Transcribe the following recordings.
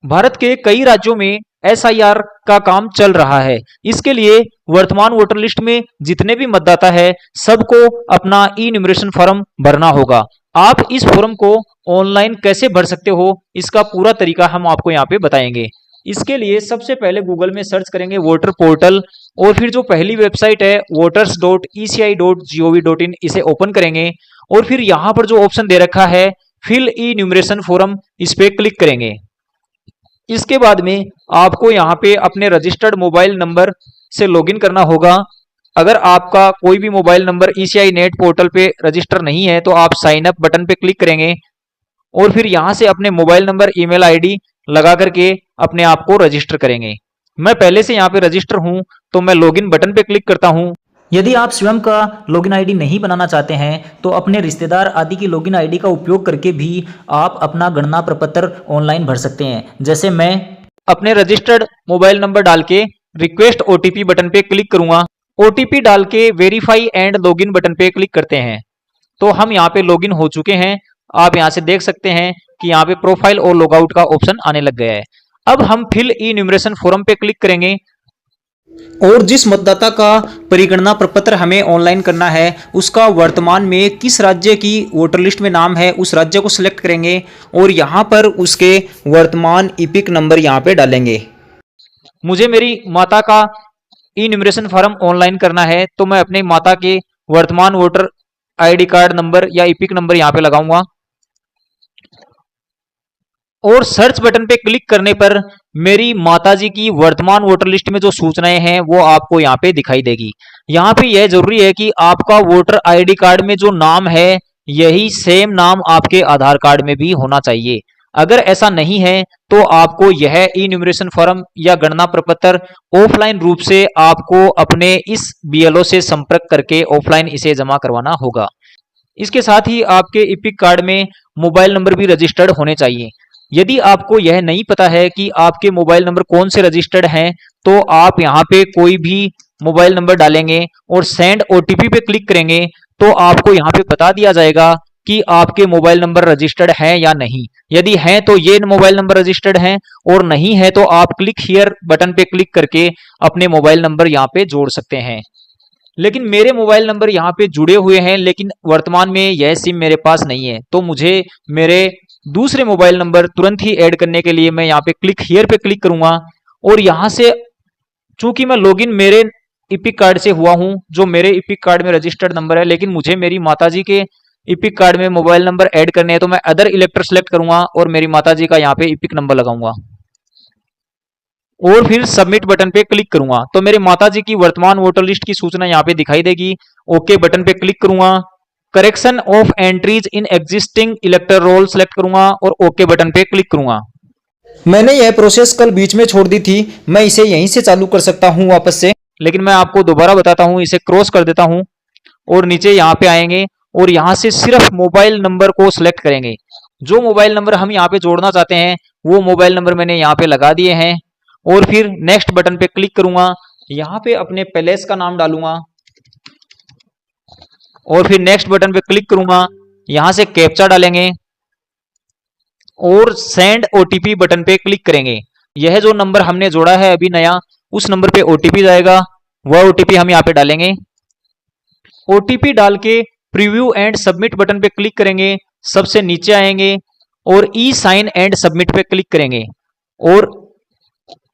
भारत के कई राज्यों में एसआईआर का काम चल रहा है। इसके लिए वर्तमान वोटर लिस्ट में जितने भी मतदाता है सबको अपना ई न्यूमरेशन फॉर्म भरना होगा। आप इस फॉर्म को ऑनलाइन कैसे भर सकते हो इसका पूरा तरीका हम आपको यहाँ पे बताएंगे। इसके लिए सबसे पहले गूगल में सर्च करेंगे वोटर पोर्टल और फिर जो पहली वेबसाइट है voters.eci.gov.in इसे ओपन करेंगे और फिर यहाँ पर जो ऑप्शन दे रखा है फिल ई न्यूमरेशन फॉर्म इस पे क्लिक करेंगे। इसके बाद में आपको यहाँ पे अपने रजिस्टर्ड मोबाइल नंबर से लॉगिन करना होगा। अगर आपका कोई भी mobile number ECI net portal पे रजिस्टर नहीं है तो आप साइन अप बटन पे क्लिक करेंगे और फिर यहाँ से अपने मोबाइल नंबर ईमेल आईडी लगा करके अपने आप को रजिस्टर करेंगे। मैं पहले से यहाँ पे रजिस्टर हूँ तो मैं लॉगिन बटन पे क्लिक करता हूँ। यदि आप स्वयं का लॉगिन आईडी नहीं बनाना चाहते हैं तो अपने रिश्तेदार आदि की लॉगिन आईडी का उपयोग करके भी आप अपना गणना प्रपत्र ऑनलाइन भर सकते हैं। जैसे मैं अपने रजिस्टर्ड मोबाइल नंबर डाल के रिक्वेस्ट ओटीपी बटन पे क्लिक करूंगा। ओटीपी डाल के वेरीफाई एंड लॉगिन बटन पे क्लिक करते हैं तो हम यहाँ पे लॉगिन हो चुके हैं। आप यहाँ से देख सकते हैं कि यहाँ पे प्रोफाइल और लॉगआउट का ऑप्शन आने लग गया है। अब हम फिल ई न्यूमरेशन फॉर्म पे क्लिक करेंगे और जिस मतदाता का परिगणना प्रपत्र हमें ऑनलाइन करना है उसका वर्तमान में किस राज्य की वोटर लिस्ट में नाम है उस राज्य को सिलेक्ट करेंगे और यहाँ पर उसके वर्तमान इपिक नंबर यहाँ पे डालेंगे। मुझे मेरी माता का ई न्यूमरेशन फॉर्म ऑनलाइन करना है तो मैं अपने माता के वर्तमान वोटर आईडी कार्ड नंबर या इपिक नंबर यहाँ पे लगाऊंगा और सर्च बटन पे क्लिक करने पर मेरी माताजी की वर्तमान वोटर लिस्ट में जो सूचनाएं हैं वो आपको यहाँ पे दिखाई देगी। यहाँ पे यह जरूरी है कि आपका वोटर आईडी कार्ड में जो नाम है यही सेम नाम आपके आधार कार्ड में भी होना चाहिए। अगर ऐसा नहीं है तो आपको यह ई न्यूमरेशन फॉर्म या गणना प्रपत्र ऑफलाइन रूप से आपको अपने इस बीएलओ से संपर्क करके ऑफलाइन इसे जमा करवाना होगा। इसके साथ ही आपके इपिक कार्ड में मोबाइल नंबर भी रजिस्टर्ड होने चाहिए। यदि आपको यह नहीं पता है कि आपके मोबाइल नंबर कौन से रजिस्टर्ड हैं तो आप यहाँ पे कोई भी मोबाइल नंबर डालेंगे और सेंड ओटीपी पे क्लिक करेंगे तो आपको यहाँ पे बता दिया जाएगा कि आपके मोबाइल नंबर रजिस्टर्ड हैं या नहीं। यदि हैं तो ये मोबाइल नंबर रजिस्टर्ड हैं और नहीं है तो आप क्लिक हियर बटन पे क्लिक करके अपने मोबाइल नंबर यहाँ पे जोड़ सकते हैं। लेकिन मेरे मोबाइल नंबर यहाँ पे जुड़े हुए हैं लेकिन वर्तमान में यह सिम मेरे पास नहीं है तो मुझे मेरे दूसरे मोबाइल नंबर तुरंत ही ऐड करने के लिए मैं यहाँ पे क्लिक हियर पे क्लिक करूंगा और यहाँ से चूंकि मैं लॉगिन मेरे इपिक कार्ड से हुआ हूं जो मेरे इपिक कार्ड में रजिस्टर्ड नंबर है, लेकिन मुझे मेरी माताजी के इपिक कार्ड में मोबाइल नंबर ऐड करने हैं तो मैं अदर इलेक्टर सेलेक्ट करूंगा और मेरी माताजी का यहाँ पे इपिक नंबर लगाऊंगा और फिर सबमिट बटन पे क्लिक करूंगा तो मेरे माताजी की वर्तमान वोटर लिस्ट की सूचना यहाँ पे दिखाई देगी। ओके बटन पे क्लिक करूंगा, correction of entries in existing elector roll select करूंगा और ओके बटन पे क्लिक करूंगा। मैंने यह प्रोसेस कल बीच में छोड़ दी थी, मैं इसे यहीं से चालू कर सकता हूँ वापस से, लेकिन मैं आपको दोबारा बताता हूँ। इसे क्रॉस कर देता हूँ और नीचे यहाँ पे आएंगे और यहाँ से सिर्फ मोबाइल नंबर को सिलेक्ट करेंगे। जो मोबाइल नंबर हम यहाँ पे जोड़ना चाहते हैं वो मोबाइल नंबर मैंने यहाँ पे लगा दिए हैं और फिर नेक्स्ट बटन पे क्लिक करूंगा। यहाँ पे अपने पैलेस का नाम डालूंगा और फिर नेक्स्ट बटन पे क्लिक करूंगा। यहां से कैप्चा डालेंगे और सेंड ओटीपी बटन पे क्लिक करेंगे। यह जो नंबर हमने जोड़ा है अभी नया उस नंबर पे ओटीपी जाएगा, वह ओटीपी हम यहाँ पे डालेंगे। ओटीपी डाल के प्रीव्यू एंड सबमिट बटन पे क्लिक करेंगे, सबसे नीचे आएंगे और ई साइन एंड सबमिट पे क्लिक करेंगे और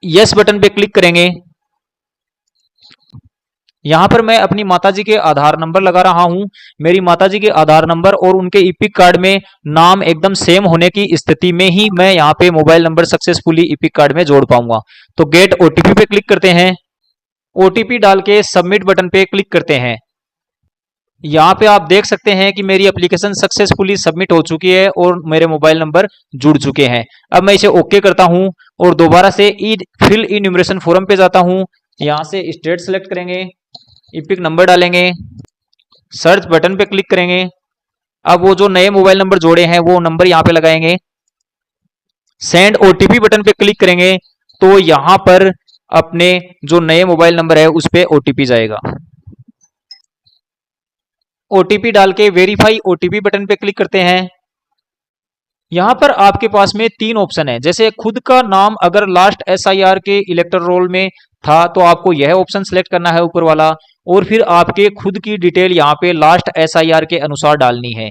यस बटन पे क्लिक करेंगे। यहां पर मैं अपनी माताजी के आधार नंबर लगा रहा हूं। मेरी माताजी के आधार नंबर और उनके इपिक कार्ड में नाम एकदम सेम होने की स्थिति में ही मैं यहां पे mobile number successfully EPIC card में जोड़ पाऊंगा। तो गेट ओटीपी पे क्लिक करते हैं, ओटीपी डाल के सबमिट बटन पे क्लिक करते हैं। यहाँ पे आप देख सकते हैं कि मेरी एप्लीकेशन सक्सेसफुली सबमिट हो चुकी है और मेरे मोबाइल नंबर जुड़ चुके हैं। अब मैं इसे ओके करता हूं और दोबारा से फिल ई न्यूमरेशन फॉर्म पे जाता हूं। यहाँ से स्टेट सेलेक्ट करेंगे, इपिक नंबर डालेंगे, सर्च बटन पे क्लिक करेंगे। अब वो जो नए मोबाइल नंबर जोड़े हैं वो नंबर यहाँ पे लगाएंगे, सेंड ओटीपी बटन पे क्लिक करेंगे तो यहाँ पर अपने जो नए मोबाइल नंबर है उस पर ओटीपी जाएगा। ओटीपी डाल के वेरीफाई ओटीपी बटन पे क्लिक करते हैं यहाँ पर आपके पास में तीन ऑप्शन है। जैसे खुद का नाम अगर लास्ट एसआईआर के इलेक्टर रोल में था तो आपको यह ऑप्शन सेलेक्ट करना है ऊपर वाला, और फिर आपके खुद की डिटेल यहाँ पे लास्ट एसआईआर के अनुसार डालनी है।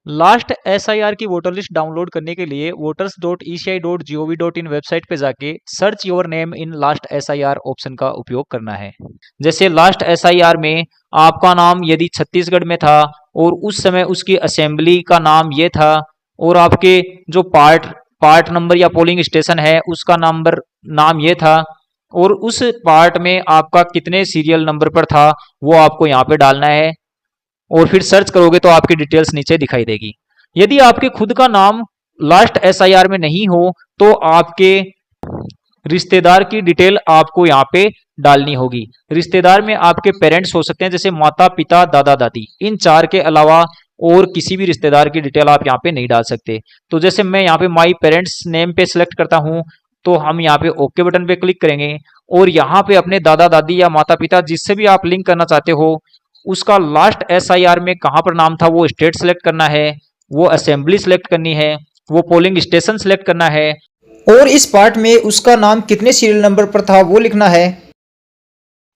लास्ट एसआईआर की वोटर लिस्ट डाउनलोड करने के लिए voters.eci.gov.in वेबसाइट पे जाके search your name in last SIR option का उपयोग करना है। जैसे लास्ट एसआईआर में आपका नाम यदि छत्तीसगढ़ में था और उस समय उसकी असेंबली का नाम ये था, और आपके जो पार्ट नंबर या पोलिंग स्टेशन है उसका नाम ये था, और उस पार्ट में आपका कितने सीरियल नंबर पर था वो आपको यहाँ पे डालना है, और फिर सर्च करोगे तो आपकी डिटेल्स नीचे दिखाई देगी। यदि आपके खुद का नाम लास्ट एसआईआर में नहीं हो तो आपके रिश्तेदार की डिटेल आपको यहाँ पे डालनी होगी। रिश्तेदार में आपके पेरेंट्स हो सकते हैं, जैसे माता पिता दादा दादी, इन चार के अलावा और किसी भी रिश्तेदार की डिटेल आप यहाँ पे नहीं डाल सकते। तो जैसे मैं यहाँ पे माई पेरेंट्स नेम पे सिलेक्ट करता हूँ, तो हम यहाँ पे ओके बटन पे क्लिक करेंगे, और यहाँ पे अपने दादा दादी या माता पिता जिससे भी आप लिंक करना चाहते हो उसका लास्ट एसआईआर में कहाँ पर नाम था वो स्टेट सेलेक्ट करना है, वो असेंबली सेलेक्ट करनी है, वो पोलिंग स्टेशन सेलेक्ट करना है, और इस पार्ट में उसका नाम कितने सीरियल नंबर पर था वो लिखना है,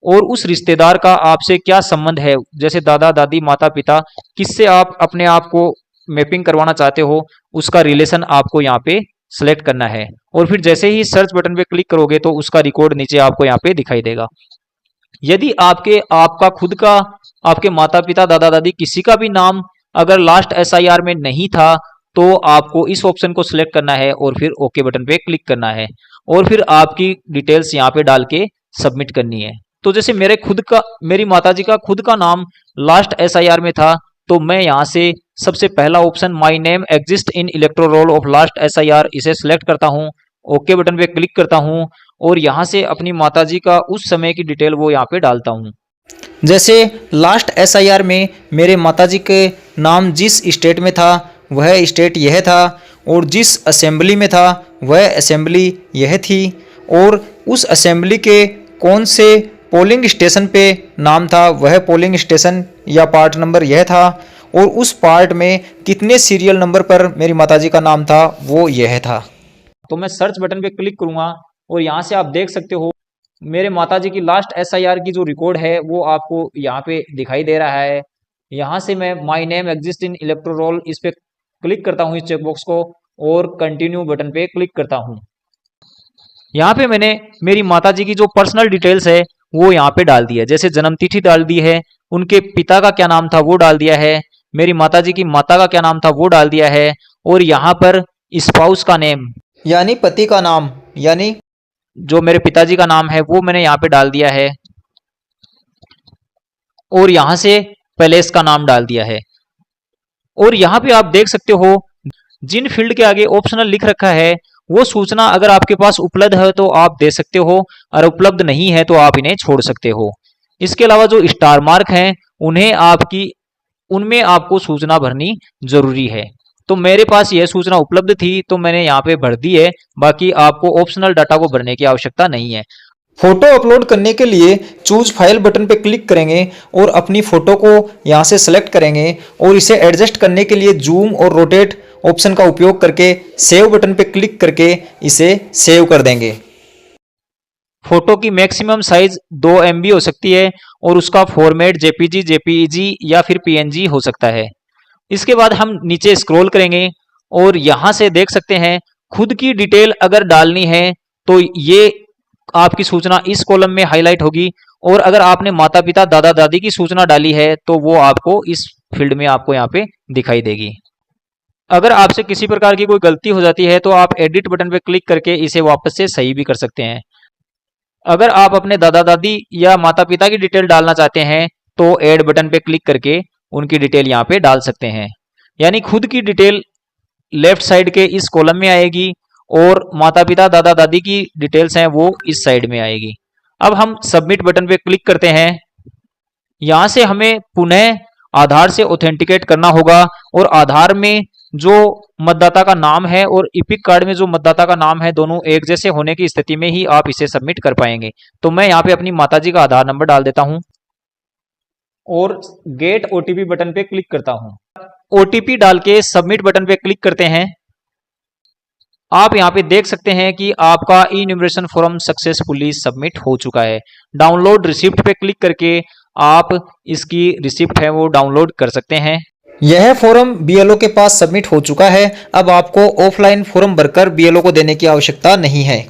और उस रिश्तेदार का आपसे क्या संबंध है, जैसे दादा दादी माता पिता, किससे आप अपने आप को मैपिंग करवाना चाहते हो उसका रिलेशन आपको यहाँ पे सेलेक्ट करना है। और फिर जैसे ही सर्च बटन पे क्लिक करोगे तो उसका रिकॉर्ड नीचे आपको यहाँ पे दिखाई देगा। यदि आपका खुद का, आपके माता पिता दादा दादी किसी का भी नाम अगर लास्ट एसआईआर में नहीं था तो आपको इस ऑप्शन को सिलेक्ट करना है और फिर ओके बटन पे क्लिक करना है, और फिर आपकी डिटेल्स यहाँ पे डाल के सबमिट करनी है। तो जैसे मेरी माताजी का खुद का नाम लास्ट एसआईआर में था, तो मैं यहाँ से सबसे पहला option my name exist in electoral roll of last SIR इसे सिलेक्ट करता हूँ, ओके बटन पे क्लिक करता हूँ, और यहाँ से अपनी माताजी का उस समय की डिटेल वो यहाँ पे डालता हूँ। जैसे लास्ट एसआईआर में मेरे माताजी के नाम जिस स्टेट में था वह स्टेट यह था, और जिस असेंबली में था वह असेंबली यह थी, और उस असेंबली के कौन से पोलिंग स्टेशन पे नाम था वह पोलिंग स्टेशन या पार्ट नंबर यह था, और उस पार्ट में कितने सीरियल नंबर पर मेरी माताजी का नाम था वो यह था। तो मैं सर्च बटन पे क्लिक करूंगा और यहाँ से आप देख सकते हो मेरे माताजी की लास्ट एसआईआर की जो रिकॉर्ड है वो आपको यहाँ पे दिखाई दे रहा है। यहाँ से मैं my name exist in electoral roll इस पे क्लिक करता हूँ, इस चेकबॉक्स को, और कंटिन्यू बटन पे क्लिक करता हूँ। यहाँ पे मैंने मेरी माताजी की जो पर्सनल डिटेल्स है वो यहाँ पे डाल दी है। जैसे जन्म तिथि डाल दी है, उनके पिता का क्या नाम था वो डाल दिया है, मेरी माताजी की माता का क्या नाम था वो डाल दिया है, और यहाँ पर स्पाउस का नेम यानी पति का नाम, यानी जो मेरे पिताजी का नाम है वो मैंने यहाँ पे डाल दिया है, और यहाँ से पैलेस का नाम डाल दिया है। और यहाँ पे आप देख सकते हो जिन फील्ड के आगे ऑप्शनल लिख रखा है वो सूचना अगर आपके पास उपलब्ध है तो आप दे सकते हो, और उपलब्ध नहीं है तो आप इन्हें छोड़ सकते हो। इसके अलावा जो स्टार मार्क हैं उनमें आपको सूचना भरनी जरूरी है। तो मेरे पास यह सूचना उपलब्ध थी तो मैंने यहाँ पे भर दी है, बाकी आपको ऑप्शनल डाटा को भरने की आवश्यकता नहीं है। फोटो अपलोड करने के लिए चूज फाइल बटन पे क्लिक करेंगे और अपनी फोटो को यहाँ से सेलेक्ट करेंगे, और इसे एडजस्ट करने के लिए जूम और रोटेट ऑप्शन का उपयोग करके सेव बटन पे क्लिक करके इसे सेव कर देंगे। फोटो की मैक्सिमम साइज 2 MB हो सकती है, और उसका फॉर्मेट जेपीजी, जेपीईजी या फिर पीएनजी हो सकता है। इसके बाद हम नीचे स्क्रॉल करेंगे और यहाँ से देख सकते हैं खुद की डिटेल अगर डालनी है तो ये आपकी सूचना इस कॉलम में हाईलाइट होगी, और अगर आपने माता पिता दादा दादी की सूचना डाली है तो वो आपको इस फील्ड में आपको यहाँ पे दिखाई देगी। अगर आपसे किसी प्रकार की कोई गलती हो जाती है तो आप एडिट बटन पे क्लिक करके इसे वापस से सही भी कर सकते हैं। अगर आप अपने दादा दादी या माता पिता की डिटेल डालना चाहते हैं तो ऐड बटन पे क्लिक करके उनकी डिटेल यहाँ पे डाल सकते हैं। यानी खुद की डिटेल लेफ्ट साइड के इस कॉलम में आएगी और माता पिता दादा दादी की डिटेल्स हैं वो इस साइड में आएगी। अब हम सबमिट बटन पे क्लिक करते हैं। यहाँ से हमें पुनः आधार से ऑथेंटिकेट करना होगा, और आधार में जो मतदाता का नाम है और इपिक कार्ड में जो मतदाता का नाम है दोनों एक जैसे होने की स्थिति में ही आप इसे सबमिट कर पाएंगे। तो मैं यहाँ पे अपनी माताजी का आधार नंबर डाल देता हूँ और गेट ओटीपी बटन पे क्लिक करता हूँ। ओटीपी डाल के सबमिट बटन पे क्लिक करते हैं। आप यहाँ पे देख सकते हैं कि आपका इन्यूमरेशन फॉर्म सक्सेसफुली सबमिट हो चुका है। डाउनलोड रिसिप्ट पे क्लिक करके आप इसकी रिसिप्ट है वो डाउनलोड कर सकते हैं। यह फॉर्म बीएलओ के पास सबमिट हो चुका है। अब आपको ऑफलाइन फॉर्म भरकर बीएलओ को देने की आवश्यकता नहीं है।